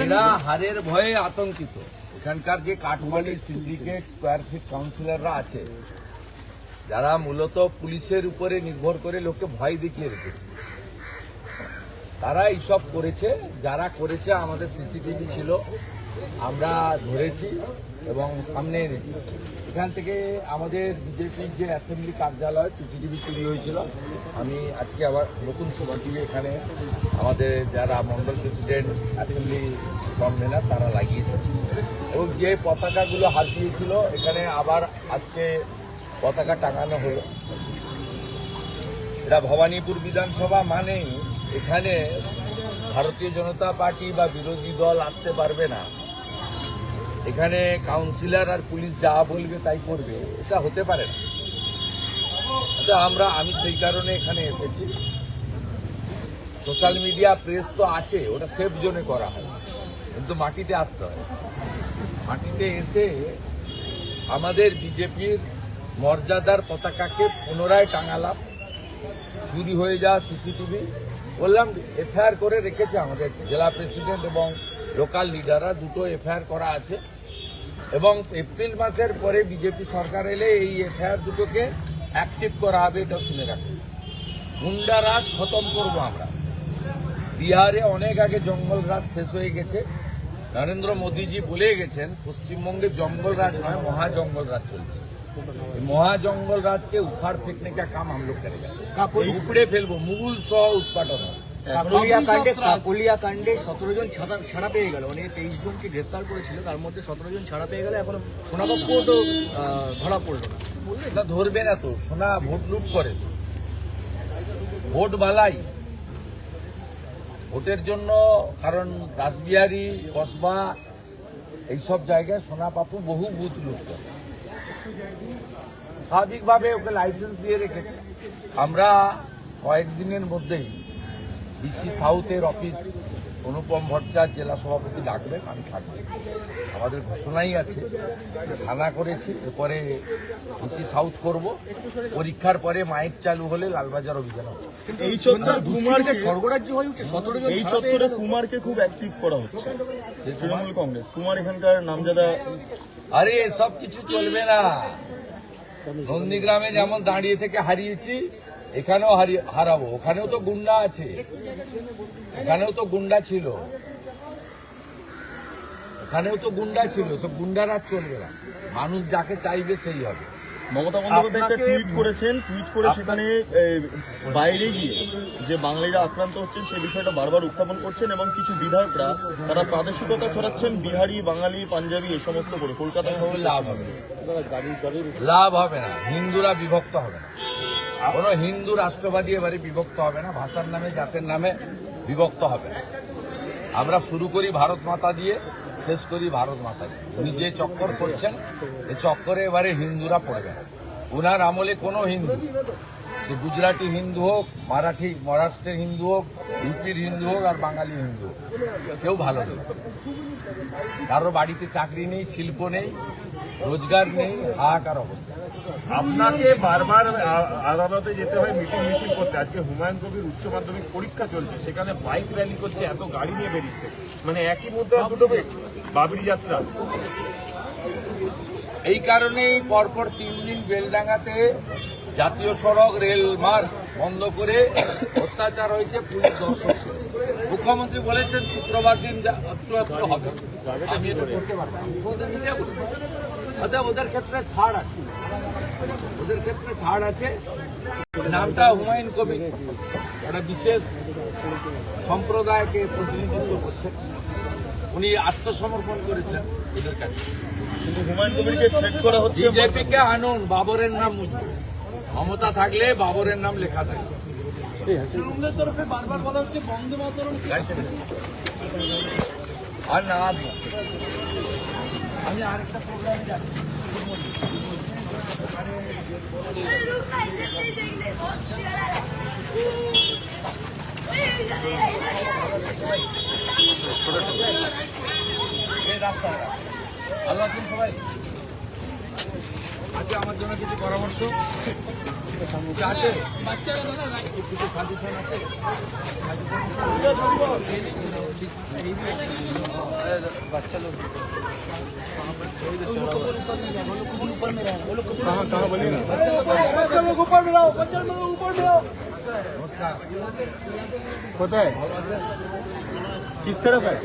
এরা হারের ভয়ে আতঙ্কিত। এখানকার যে কাঠমান্ডির সিন্ডিকেট স্কোয়ার ফিট কাউন্সিলররা আছে, যারা মূলত পুলিশের উপরে নির্ভর করে লোককে ভয় দেখিয়ে রেখেছে, তারা এইসব করেছে। যারা করেছে আমাদের সিসিটিভি ছিল, আমরা ধরেছি এবং সামনে এনেছি। এখান থেকে আমাদের বিজেপির যে অ্যাসেম্বলি কার্যালয় সিসিটিভি চুরি হয়েছিল, আমি আজকে আবার নতুন সিসিটিভি এখানে আমাদের যারা মন্ডল প্রেসিডেন্ট অ্যাসেম্বলি কনভেনার তারা লাগিয়েছে এবং যে পতাকাগুলো হাত দিয়েছিল এখানে আবার আজকে পতাকা টাঙানো হলো। এটা ভবানীপুর বিধানসভা মানেই এখানে ভারতীয় জনতা পার্টি বা বিরোধী দল আসতে পারবে না। এখানে কাউন্সিলর আর পুলিশ যা বলবে তাই করবে, এটা হতে পারে না। আমি সেই কারণে এখানে এসেছি। সোশ্যাল মিডিয়া প্রেস তো আছে, ওটা সেফ জোনে করা হয়, কিন্তু মাটিতে আসতে হয়। মাটিতে এসে আমাদের বিজেপির মর্যাদার পতাকাকে পুনরায় টাঙালাম। চুরি হয়ে যাওয়া সিসিটিভি বললাম এফআইআর করে রেখেছে আমাদের জেলা প্রেসিডেন্ট এবং লোকাল লিডাররা, দুটো এফআইআর করা আছে এবং এপ্রিল মাসের পরে বিজেপি সরকার এলে এই এফআইআর দুটোকে অ্যাক্টিভ করা হবে। এটা শুনে রাখুন, গুন্ডারাজ খতম করবো আমরা। বিহারে অনেক আগে জঙ্গলরাজ শেষ হয়ে গেছে। নরেন্দ্র মোদীজি বলে গেছেন পশ্চিমবঙ্গে জঙ্গলরাজ নয়, মহাজঙ্গলরাজ চলছে। মহাজঙ্গলরাজকে উখাड़ फेंकने का काम हम लोग करेगा, উপড়ে ফেলবো, মুগুল সহ উৎপাদন। কাকলিয়া কাণ্ডে 17 জন ছাড়া পেয়ে গেল, মানে 23 জনকে গ্রেফতার করেছিল, তার মধ্যে 17 জন ছাড়া পেয়ে গেল। এখন সোনাবাবু তো ধরা পড়লো না, এটা ধরবে না তো। সোনা ভোট লুট করে, ভোট বালাই ভোটের জন্য। কারণ রাসবিহারী, কসবা এইসব জায়গায় সোনা পাপু বহু বুথ লুট করে। স্বাভাবিকভাবে ওকে লাইসেন্স দিয়ে রেখেছে। আমরা কয়েকদিনের মধ্যেই ডিসি সাউথের অফিস অনুপম ভট্টাচার্য জেলা সভাপতি ডাকবেন, আমি থাকবো। আমাদের ঘোষণাই আছে, থানা করেছি, এরপরে ডিসি সাউথ করব। পরীক্ষার পরে মাইক চালু হলে লালবাজার অভিযান হবে। এই চত্বরে কুমারকে স্বর্গরাজ্য হয়ে উঠছে। 17 জন এই চত্বরে কুমারকে খুব অ্যাক্টিভ করা হচ্ছে তৃণমূল কংগ্রেস। কুমার এখানকার নামজাদা। আরে সব কিছু চলবে না। নন্দীগ্রামে যেমন দাঁড়িয়ে থেকে হারিয়েছি, এখানেও হারাবো। ওখানেও তো গুন্ডা আছে, ওখানেও তো গুন্ডা ছিল, সব গুন্ডারা চলবে না। মানুষ যাকে চাইবে সেই হবে। মমতা বন্দ্যোপাধ্যায় একটা টুইট করেছেন, টুইট করে সেখানে বাইরে গিয়ে যে বাঙালিরা আক্রান্ত হচ্ছেন সেই বিষয়টা বারবার উত্থাপন করছেন এবং কিছু বিধায়করা তারা প্রাদেশিকতা ছড়াচ্ছেন, বিহারি, বাঙালি, পাঞ্জাবি এ সমস্ত করে। কলকাতা শহরে লাভ হবে না, হিন্দুরা বিভক্ত হবে না। কোন হিন্দু রাষ্ট্রবাদী এবারে বিভক্ত হবে না, ভাষার নামে, জাতের নামে বিভক্ত হবে না। আমরা শুরু করি ভারত মাতা দিয়ে, শেষ করি ভারত মাতা দিয়ে। উনি যে চক্কর করছেন, এই চক্করে এবারে হিন্দুরা পড়বে না। ওনার আমলে কোনো হিন্দু, সে গুজরাটি হিন্দু হোক, মহারাষ্ট্রের হিন্দু হোক, ইউপির হিন্দু হোক আর বাঙালি হিন্দু হোক, কেউ ভালো নেই। কারোর বাড়িতে চাকরি নেই, শিল্প নেই, রোজগার নেই, হাহাকার অবস্থা। আপনাকে বারবার আদালতে যেতে হয় মিটিং মিছিল করতে। আজকে হুমায়ুন কবির উচ্চ মাধ্যমিক পরীক্ষা চলছে, সেখানে বাইক র্যালি করছে, এত গাড়ি নিয়ে বেরিয়েছে, মানে একই মুদ্রা দুটো পেট। বাবরি যাত্রা এই কারণেই পরপর 3 দিন বেলডাঙ্গাতে জাতীয় সড়ক, রেল মার্গ বন্ধ করে অত্যাচার হয়েছে, পুলিশ দর্শক। মুখ্যমন্ত্রী বলেছেন শুক্রবার দিন হবে, আমি এটা করতে পারবো না। মুখ্যমন্ত্রী নিজে বলেছেন। অর্থাৎ ওদের ক্ষেত্রে ছাড় আছে, নামটা হুমায়ুন কবির, একটা বিশেষ সম্প্রদায়কে প্রতিনিধিত্ব করছেন। উনি আত্মসমর্পণ করেছেন ওদের কাছে। কিন্তু হুমায়ুন কবিরকে থ্রেট করা হচ্ছে। বিজেপিকে আনুন, বাবরের নাম মুছবে। মমতা থাকলে বাবরের নাম লেখা থাকবে। তৃণমূলের তরফে বারবার বলা হচ্ছে বন্দে মাতরম, আর না আমি আরেকটা প্রোগ্রামে যাচ্ছি। রাস্তা আল্লাহ সবাই আছে আমার জন্য কিছু পরামর্শ কিছু আছে কিছু সাজেশন আছে বাচ্চা লোক নমস্কার কোথায় किस तरफ है